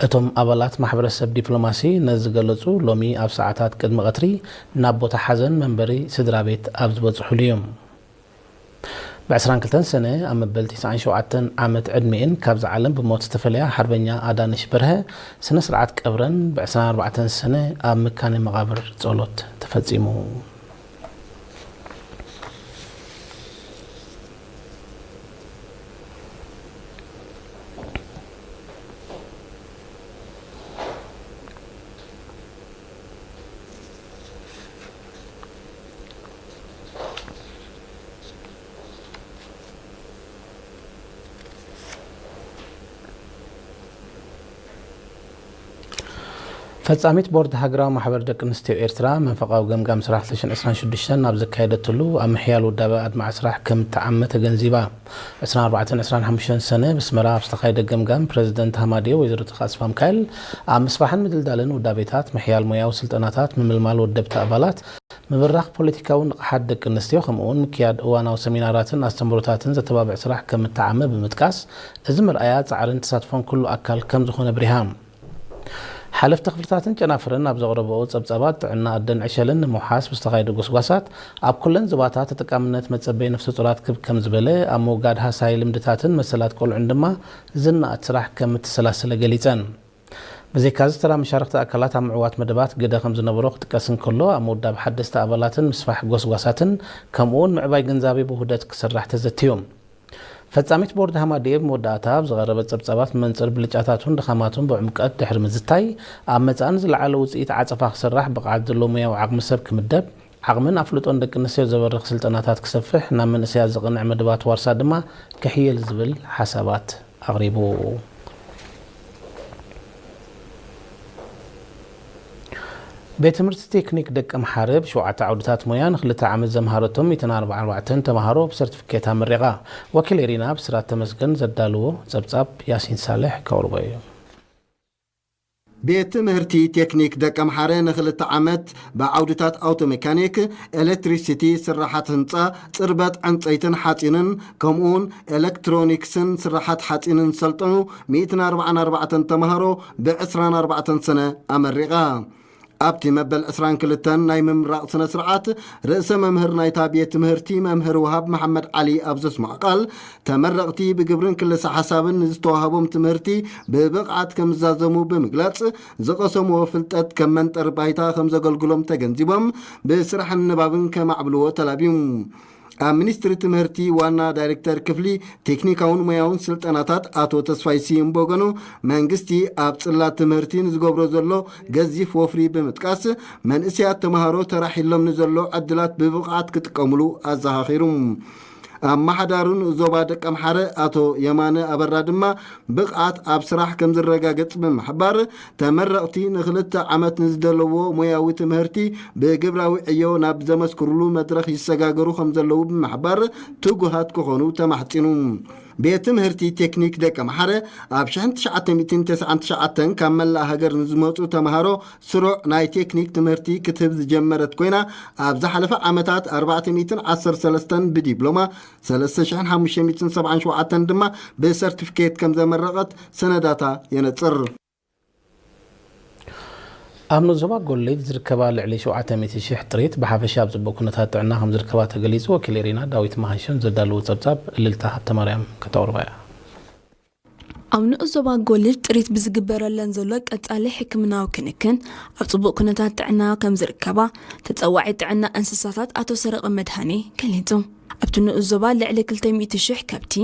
እቶም አባላት ማህበረሰብ ዲፕሎማሲ ነዝገለጹ ሎሚ ኣብ ሰዓታት ቅድመ ቀትሪ ናብ ቦታ ሓዘን መንበሪ ስድራ ቤት ኣብ ዝበጽሑሉ እዮም ب22 سنة ኣብ መበል 97 ዓመት ዕድሜን ካብዚ ዓለም ብሞት ዝተፈለያ ሓርበኛ አዳነሽ በርሀ ስነ ስርዓት ቀብረን ب24 سنة ኣብ መካነ መቃብር ጸሎት ተፈጺሙ ፈጻሚት ቦርድ ሃገራዊ ማሕበር ደቂ ኣንስትዮ ኤርትራ መንፈቃዊ ገምጋም ስራሕ 2026 ናብ ዘካየደትሉ ኣብ ምሕያል ውዳበ ኣድማዕ ስራሕ ከም ተዓመተ ተገንዚባ 24-25 ሰነ ብስመራ ኣብ ዝተካየደ ገምጋም ፕሬዝደንት ሃማዴ ወይዘሮ ተኻስፋ ሚካኤል ኣብ ምስፋሕን ምድልዳልን ውዳቤታት ምሕያል ሞያዊ ስልጠናታት ምምልማል ወደብቲ ኣባላት ምብራኽ ፖለቲካዊ ንቕሓት ደቂ ኣንስትዮ ከምኡውን ምክያድ እዋናዊ ሰሚናራትን ኣስተምህሮታትን ዘተባብዕ ስራሕ ከም ተዓመ ብምጥቃስ እዚ ምርኣያ ጻዕርን ተሳትፎን ኩሉ ኣካል ከም ዝኾነ ብሪሃም حلف تخفلتاتن ጨናፍረን ኣብ ዘቕረበኦ ጸብጻባት ጥዕና ኣደን ዕሸልን ንምውሓስ ብዝተኻየደ ጎስጓሳት ኣብ ኩለን ዝባታት ተጠቃምነት መጸበይ ነፍሲ ጡራት ከም ዝበለ ኣብ ሞጋድ ሃሳይ ልምድታትን መሰላት ቆልዑን ድማ ዝናኣት ስራሕ ከም እትሰላሰለ ገሊፀን በዘይካዝ ተራ መሻርክቲ ኣካላት ኣብ ምዕዋት መደባት ገደ ከም ዝነበሮ ክትቀስን ከሎ ኣብ መውዳብ ሓደስቲ ኣባላትን ምስፋሕ ጎስጓሳትን ከምኡውን ምዕባይ ገንዛቤ ብውህደት ክስራሕ ተዘትዮም ፈጻሚት ቦርድ ሃማዴብ መወዳእታ ዝቐረበ ጸብጻባት መንጽር ብልጫታቱን ድኻማቱን ብዕምቀት ድሕሪ ምዝታይ ኣብ መጻን ዝለዓለ ውጽኢት ዓጸፋ ክስራሕ ብቕዓት ዘሎ ሙያዊ ዓቕሚ ሰብ ክምደብ ዓቕምን ኣፍልጦን ደቂ ኣንስትዮ ዘበርኽ ስልጠናታት ክሰፍሕ ናብ መንእሰያት ዝቕንዕ መደባት ዋርሳ ድማ ክሕየል ዝብል ሓሳባት ኣቕሪቡ ቤት ትምህርቲ ቴክኒክ ደቂ መሓረብ 7 ዓውድታት ሞያ ንኽልተ ዓመት ዘምሃረቶም 144 ተማሃሮ ብሰርቲፊኬት ኣመሪቓ ወኪል ኤሪና ብስራት ተመስገን ዘዳልዎ ጸብጻብ ያሲን ሳልሕ ከውርቦ እዩ ቤት ትምህርቲ ቴክኒክ ደቂ መሓረ ንኽልተ ዓመት ብዓውድታት ኣውቶሜካኒክ ኤሌክትሪሲቲ ስራሓት ህንፃ ጽርበት ዕንፀይትን ሓፂንን ከምኡውን ኤሌክትሮኒክስን ስራሓት ሓፂንን ሰልጠኑ 144 ተማሃሮ ብ24 ሰነ ኣመሪቓ ኣብቲ መበል 22 ናይ ምምራቕ ስነ ስርዓት ርእሰ መምህር ናይታ ቤት ትምህርቲ መምህር ወሃብ መሐመድ ዓሊ ኣብ ዘስማዕ ቃል ተመረቕቲ ብግብርን ክልሳ ሓሳብን ዝተዋሃቦም ትምህርቲ ብብቕዓት ከም ዝዛዘሙ ብምግላጽ ዝቐሰምዎ ፍልጠት ከም መንጠር ባይታ ከም ዘገልግሎም ተገንዚቦም ብስራሕ ንባብን ከማዕብልዎ ተላቢዮም ሚኒስትሪ ትምህርቲ ዋና ዳይሬክተር ክፍሊ ቴክኒካውን ሙያውን ስልጠናታት አቶ ተስፋይ ሲምቦገኑ መንግስቲ ኣብ ጽላት ትምህርቲ ንዝገብሮ ዘሎ ገዚፍ ወፍሪ ብምጥቃስ መንእስያት ተማሃሮ ተራሒሎም ንዘሎ ዕድላት ብብቕዓት ክጥቀምሉ ኣዘኻኺሩ ማሕዳሩን ዞባ ደቂ ኣምሓረ አቶ የማነ አበራ ድማ ብቕዓት ኣብ ስራሕ ከም ዝረጋገጽ ብምሕባር ተመረቕቲ ንኽልተ ዓመት ንዝደለዎ ሙያዊ ትምህርቲ ብግብራዊ ዕዮ ናብ ዘመስክሩሉ መድረኽ ይሰጋገሩ ከም ዘለዉ ብምሕባር ትጉሃት ክኾኑ ተማሕፂኑ ቤት ትምህርቲ ቴክኒክ ደቂ መሓረ ኣብ 1999 ካብ መላእ ሃገር ንዝመጹ ተማሃሮ ስሩዕ ናይ ቴክኒክ ትምህርቲ ክትህብ ዝጀመረት ኮይና ኣብ ዝሓለፈ ዓመታት 413 ብዲፕሎማ 3577 ድማ ብሰርቲፊኬት ከም ዘመረቐት ሰነዳታ የነጽር ኣብ ዞባ ጎሌጅ ዝርከባ ልዕሊ 700,000 ጥሪት ብሓፈሻ ኣብ ጽቡቕ ኩነታት ጥዕና ከም ዝርከባ ተገሊጹ ወኪል ኤሪና ዳዊት መሃንሸን ዘዳልዎ ጸብጻብ እልልታ ሃብተማርያም ከተወርባ ኣብ ዞባ ጎሌጅ ጥሪት ብዝግበረለን ዘሎ ቀጻሊ ሕክምናዊ ክንክን ኣብ ጽቡቕ ኩነታት ጥዕና ከም ዝርከባ ተጸዋዒ ጥዕና እንስሳታት ኣቶ ሰረቐ መድሃኒ ገሊጹ ኣብቲ ንእዞባ ልዕሊ 200,000 ከብቲ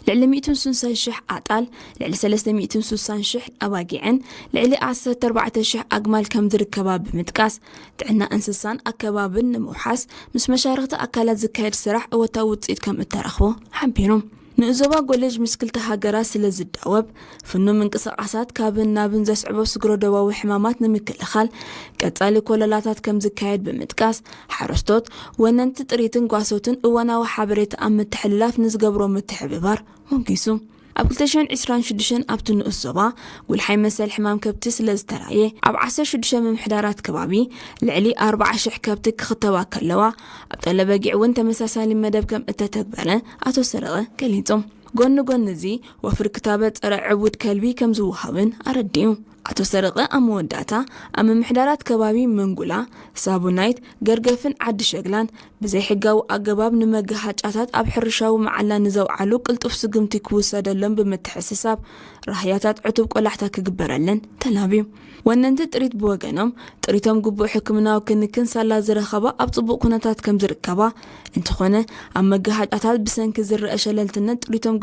ልዕሊ 160,000 ኣጣል ልዕሊ 360,000 ኣባጊዕን ልዕሊ 14,000 ኣግማል ከም ዝርከባ ብምጥቃስ ጥዕና እንስሳን ኣከባብን ንምውሓስ ምስ መሻርክቲ ኣካላት ዝካየድ ስራሕ እወታዊ ውፅኢት ከም እተረኽቦ ሓቢሮም ንእዞባ ጎሌጅ ምስ ክልተ ሃገራት ስለ ዝዳወብ ፍኑን ምንቅስቓሳት ካብን ናብን ዘስዕቦ ስግሮ ደባዊ ሕማማት ንምክልኻል ቀጻሊ ኮለላታት ከም ዝካየድ ብምጥቃስ ሓረስቶት ወነንቲ ጥሪትን ጓሶትን እዋናዊ ሓበሬታ ኣብ ምትሕልላፍ ንዝገብሮ ምትሕብባር ሞጊሱ ኣብ 2026 ኣብቲ ንእዞባ ጉልሓይ መሰል ሕማም ከብቲ ስለ ዝተራየ ኣብ 16 ምምሕዳራት ከባቢ ልዕሊ 40,000 ከብቲ ክኽተባ ከለዋ ኣብ ጠለበጊዕ እውን ተመሳሳሊ መደብ ከም እተተግበረ ኣቶ ሰረቐ ገሊጾም ጎን እዚ ወፍሪ ክታበት ፀረ ዕቡድ ከልቢ ከም ዝውሃብን አረዲዩ አቶ ሰረቀ አመወዳታ አመ ምሕዳራት ከባቢ መንጉላ ሳቡናይት ገርገፍን ዓዲ ሸግላን ብዘይ ሕጋዊ አገባብ ንመጋሃጫታት ኣብ ሕርሻዊ መዓላ ንዘውዓሉ ቅልጡፍ ስግምቲ ክውሰደሎም ብምትሕስሳብ ራህያታት ዕቱብ ቆላሕታ ክግበረለን ተላብዩ ወነንቲ ጥሪት ብወገኖም ጥሪቶም ግቡእ ሕክምናዊ ክንክን ሳላ ዝረኸባ ኣብ ጽቡቕ ኩነታት ከም ዝርከባ እንትኾነ ኣብ መጋሃጫታት ብሰንኪ ዝረአ ሸለልትነት ጥሪቶም